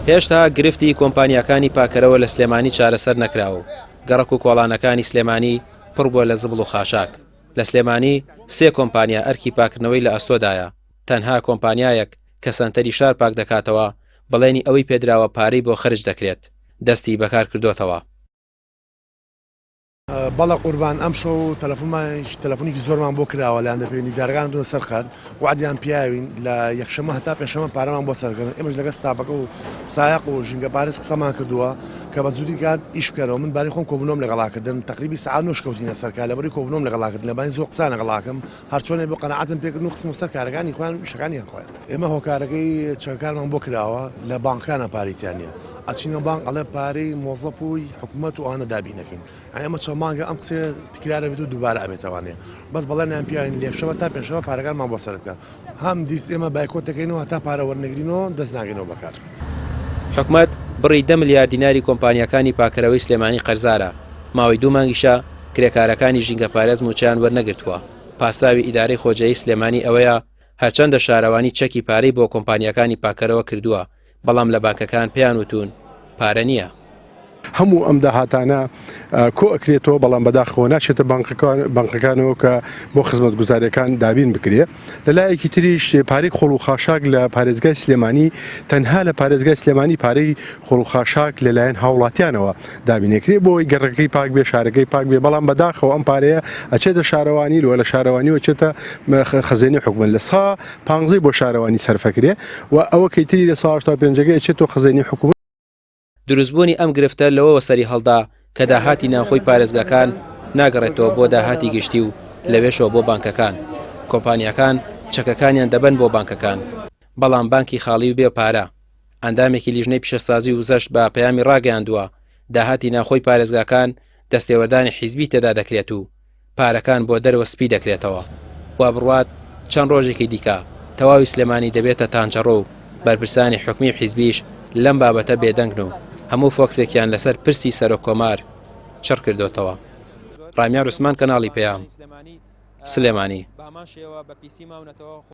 هێشتا گرفتی کۆمپانیاکانی پاکەرەوە لە سلێمانی چارەسەر نەکراوە. گەڕک و کۆڵانەکانی سلێمانی پڕ بووە لە زبڵ و خاشاک. لە سلێمانی 3 کۆمپانیا ئەرکی پاکردنەوەی لە ئەستۆدایە. تەنها کۆمپانیایەک کە سەنتەری شار پاک دەکاتەوە بەڵێنی ئەوەی پێدراوە پارەی بۆ خرج دەکرێت دەستی بەکار کردوتەوە. بەڵە قوربان ئەم شەو تەلەفۆنێکی زۆرمان بۆ کراوە لە ئەندەپێنی دارگان دونە سەرخەر وعدیان پیاوین لە یەکشەمە هەتا پێشەمە پارەمان بۆ سەرکردن. ئێمەش لەگە ستافەکە و سایق و ژینگە پارێز قسەمان کردووە کە بە زودی کات ئیش بکەرەوە. من باری خۆم کۆبوونۆم لەگەڵاکردن تقریبی سەعات 9 کەوتینە سەرکار لەبەری کۆبوونۆم لەگەڵاکردن لەبانی زۆر قسە لەگەڵاکەم هەرچۆنێ بۆ قەنەعەتم پێکردن و قسم و سەر کارەکانی خۆیان شەکانیان خۆیان. ئێمە هۆکارەکەی چەکارمان بۆ کراوە لە بانکانە پارێتیانە ئەچینە بانک ئەڵێ پارەی مۆزەف و حکوومەت و ئەوانە دابینەکەین. ئەمە چەند مانگە ئەم قسێ تکرارە بێت و دووبارە ئەبێتەوانێ بەس بەڵێنیان پیاوین لێشەوە تا پێشەوە پارەکانمان بۆ سەر بکە. هەم دیست ئێمە بایکۆتەکەینەوە تا پارە وەرنەگرینەوە دەست ناگەینەوە بەکار. حکوومەت بڕی 10 ملیار دیناری کۆمپانیەکانی پاکەرەوەی سلێمانی قەرزارە. ماوەی 2 مانگیشە کرێکارەکانی ژینگە پارێز موچیان وەرنەگرتووە. پاساوی ئیدارەی خۆجەیی سلێمانی ئەوەیە هەرچەندە شارەوانی چەکی پارەی بۆ کۆمپانیەکانی پاکەرەوە کردووە بەڵام لە بانکەکان پێیان وتون پارە نییە. هەموو ئەم داهاتانە کۆ ئەکرێتەوە بەڵام بەداخەوە ناچێتە بانکەکانەوە کە بۆ خزمەت گوزاریەکان دابین بکرێ. لەلایەکی تریش پارەی خۆڵ و خاشاک لە پارێزگای سلێمانی تەنها لە پارێزگای سلێمانی پارەی خۆڵ و خاشاک لەلایەن هاوڵاتیانەوە دابینێکرێ بۆی گەڕەکەی پاک بێ شارەکەی پاک بێ بەڵام بەداخەوە ئەم پارەیە ئەچێتە شارەوانی لە شارەوانیەوە چێتە خەزێنی حکومەت لە سا 15 بۆ شارەوانی سەرفەکرێ و ئەوە کەیتری لە سا 85 ئەچێتەوە خەزێنی حکومەت. دروستبوونی ئەم گرفتە لەوەوە سەری هەڵدا کە داهاتی ناوخۆی پارێزگاکان ناگەڕێتەوە بۆ داهاتی گشتی و لەوێشەوە بۆ بانکەکان. کۆمپانیەکان چەکەکانیان دەبەن بۆ بانکەکان بەڵام بانکی خاڵی و بێ پارە. ئەندامێکی لیژنەی پیشەسازی و زەشت بە پەیامی ڕاگەیاندووە داهاتی ناوخۆی پارێزگاکان دەستێوەردانی حیزبی تێدا دەکرێت و پارەکان بۆ دەرەوە سپی دەکرێتەوە. وا بڕوات چەند ڕۆژێکی دیکە تەواوی سلێمانی دەبێتە تانجەڕۆ و بەرپرسانی حکومی حیزبیش لەم بابەتە بێدەنگن و هەموو فۆکسێکیان لەسەر پرسی سەرۆک کۆمار چڕ کردوتەوە. ڕامیار عوسمان کەناڵی پەیام سلێمانی.